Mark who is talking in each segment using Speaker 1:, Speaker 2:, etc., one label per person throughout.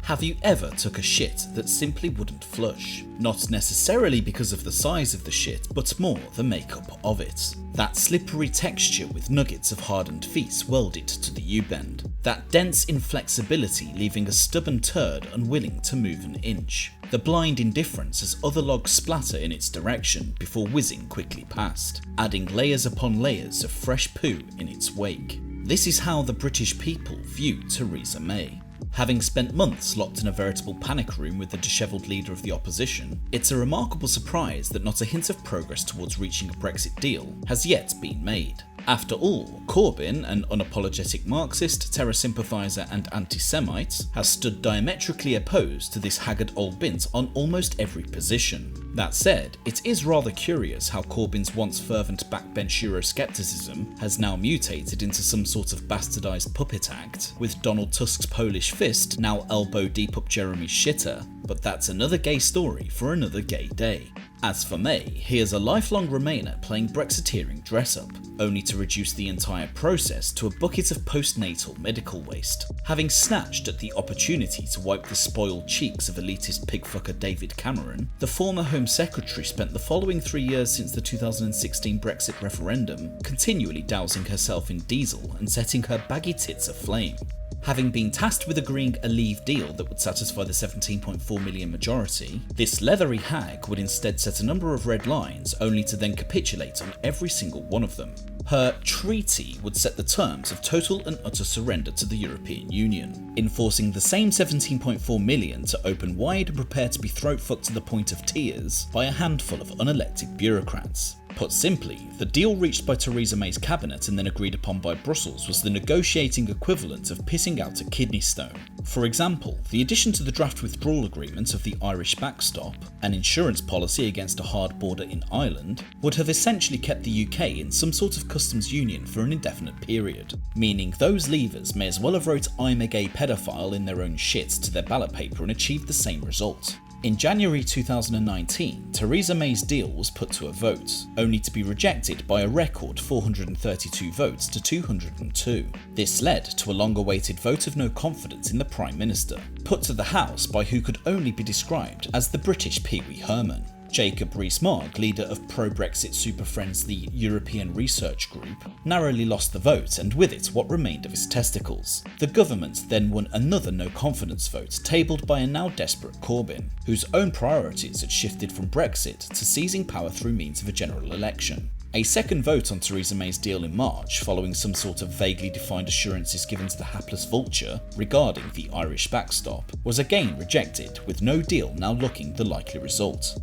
Speaker 1: Have you ever took a shit that simply wouldn't flush? Not necessarily because of the size of the shit, but more the makeup of it. That slippery texture with nuggets of hardened feces welded to the U-bend. That dense inflexibility leaving a stubborn turd unwilling to move an inch. The blind indifference as other logs splatter in its direction before whizzing quickly past, adding layers upon layers of fresh poo in its wake. This is how the British people view Theresa May. Having spent months locked in a veritable panic room with the dishevelled leader of the opposition, it's a remarkable surprise that not a hint of progress towards reaching a Brexit deal has yet been made. After all, Corbyn, an unapologetic Marxist, terror sympathiser and anti-Semite, has stood diametrically opposed to this haggard old bint on almost every position. That said, it is rather curious how Corbyn's once fervent backbench Euroscepticism has now mutated into some sort of bastardised puppet act, with Donald Tusk's Polish fist now elbow deep up Jeremy's shitter, but that's another gay story for another gay day. As for May, he is a lifelong Remainer playing Brexiteering dress-up, only to reduce the entire process to a bucket of postnatal medical waste. Having snatched at the opportunity to wipe the spoiled cheeks of elitist pigfucker David Cameron, the former Home Secretary spent the following 3 years since the 2016 Brexit referendum continually dousing herself in diesel and setting her baggy tits aflame. Having been tasked with agreeing a Leave deal that would satisfy the 17.4 million majority, this leathery hag would instead set a number of red lines only to then capitulate on every single one of them. Her treaty would set the terms of total and utter surrender to the European Union, enforcing the same 17.4 million to open wide and prepare to be throat-fucked to the point of tears by a handful of unelected bureaucrats. Put simply, the deal reached by Theresa May's cabinet and then agreed upon by Brussels was the negotiating equivalent of pissing out a kidney stone. For example, the addition to the draft withdrawal agreement of the Irish backstop, an insurance policy against a hard border in Ireland, would have essentially kept the UK in some sort of customs union for an indefinite period, meaning those leavers may as well have wrote "I'm a gay pedophile" in their own shit to their ballot paper and achieved the same result. In January 2019, Theresa May's deal was put to a vote, only to be rejected by a record 432 votes to 202. This led to a long-awaited vote of no confidence in the Prime Minister, put to the House by who could only be described as the British Pee Wee Herman. Jacob Rees-Mogg, leader of pro-Brexit super friends the European Research Group, narrowly lost the vote and with it what remained of his testicles. The government then won another no-confidence vote tabled by a now desperate Corbyn, whose own priorities had shifted from Brexit to seizing power through means of a general election. A second vote on Theresa May's deal in March, following some sort of vaguely defined assurances given to the hapless vulture regarding the Irish backstop, was again rejected, with no deal now looking the likely result.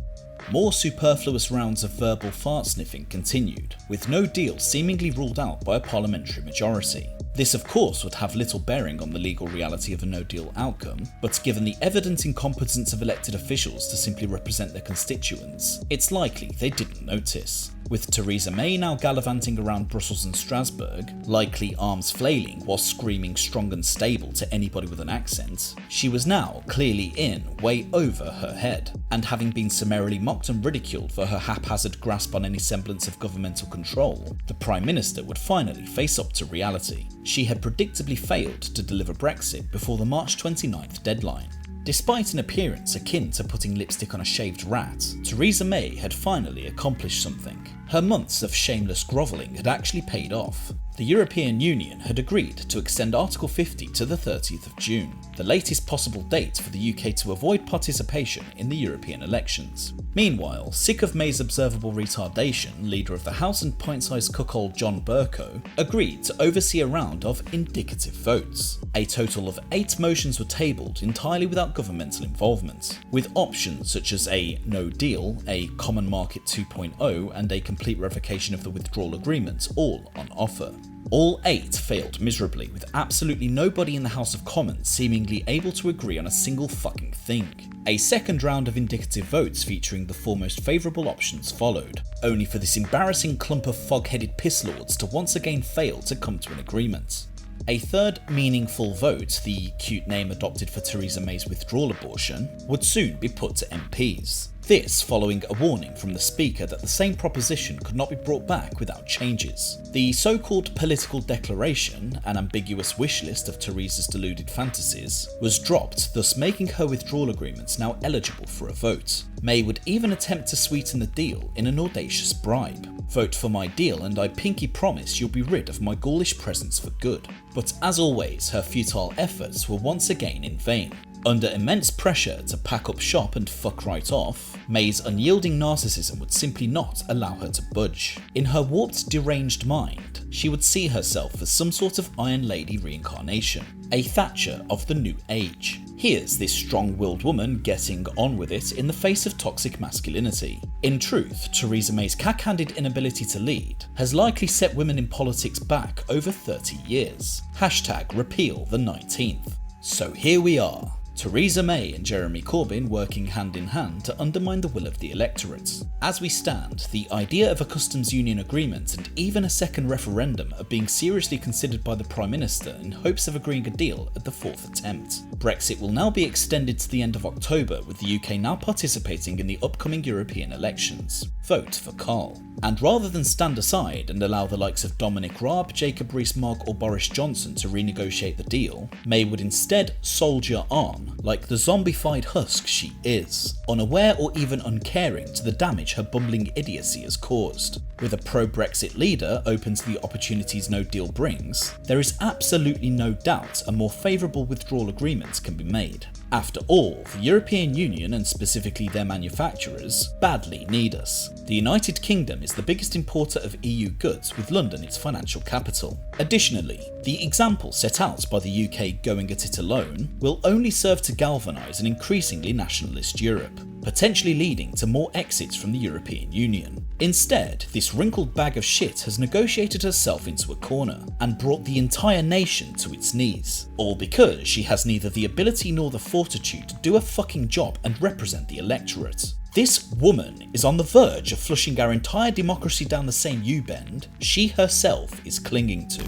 Speaker 1: More superfluous rounds of verbal fart-sniffing continued, with no deal seemingly ruled out by a parliamentary majority. This of course would have little bearing on the legal reality of a no-deal outcome, but given the evident incompetence of elected officials to simply represent their constituents, it's likely they didn't notice. With Theresa May now gallivanting around Brussels and Strasbourg, likely arms flailing while screaming strong and stable to anybody with an accent, she was now clearly in way over her head, and having been summarily mocked and ridiculed for her haphazard grasp on any semblance of governmental control, the Prime Minister would finally face up to reality. She had predictably failed to deliver Brexit before the March 29th deadline. Despite an appearance akin to putting lipstick on a shaved rat, Theresa May had finally accomplished something. Her months of shameless grovelling had actually paid off. The European Union had agreed to extend Article 50 to the 30th of June, the latest possible date for the UK to avoid participation in the European elections. Meanwhile, sick of May's observable retardation, leader of the House and pint-sized cuckold John Bercow agreed to oversee a round of indicative votes. A total of 8 motions were tabled entirely without governmental involvement, with options such as a no deal, a common market 2.0 and a complete revocation of the withdrawal agreement all on offer. All 8 failed miserably, with absolutely nobody in the House of Commons seemingly able to agree on a single fucking thing. A second round of indicative votes featuring the 4 most favourable options followed, only for this embarrassing clump of fog-headed pisslords to once again fail to come to an agreement. A third meaningful vote, the cute name adopted for Theresa May's withdrawal abortion, would soon be put to MPs. This following a warning from the Speaker that the same proposition could not be brought back without changes. The so-called political declaration, an ambiguous wish list of Theresa's deluded fantasies, was dropped, thus making her withdrawal agreements now eligible for a vote. May would even attempt to sweeten the deal in an audacious bribe. Vote for my deal and I pinky promise you'll be rid of my ghoulish presence for good. But as always, her futile efforts were once again in vain. Under immense pressure to pack up shop and fuck right off, May's unyielding narcissism would simply not allow her to budge. In her warped, deranged mind, she would see herself as some sort of Iron Lady reincarnation, a Thatcher of the new age. Here's this strong-willed woman getting on with it in the face of toxic masculinity. In truth, Theresa May's cack-handed inability to lead has likely set women in politics back over 30 years. Hashtag repeal the 19th. So here we are. Theresa May and Jeremy Corbyn working hand in hand to undermine the will of the electorate. As we stand, the idea of a customs union agreement and even a second referendum are being seriously considered by the Prime Minister in hopes of agreeing a deal at the fourth attempt. Brexit will now be extended to the end of October, with the UK now participating in the upcoming European elections. Vote for Carl. And rather than stand aside and allow the likes of Dominic Raab, Jacob Rees-Mogg or Boris Johnson to renegotiate the deal, May would instead soldier on like the zombified husk she is, unaware or even uncaring to the damage her bumbling idiocy has caused. With a pro-Brexit leader open to the opportunities no deal brings, there is absolutely no doubt a more favourable withdrawal agreement can be made. After all, the European Union, and specifically their manufacturers, badly need us. The United Kingdom is the biggest importer of EU goods, with London its financial capital. Additionally, the example set out by the UK going at it alone will only serve to galvanise an increasingly nationalist Europe, potentially leading to more exits from the European Union. Instead, this wrinkled bag of shit has negotiated herself into a corner and brought the entire nation to its knees. All because she has neither the ability nor the fortitude to do a fucking job and represent the electorate. This woman is on the verge of flushing our entire democracy down the same U-bend she herself is clinging to.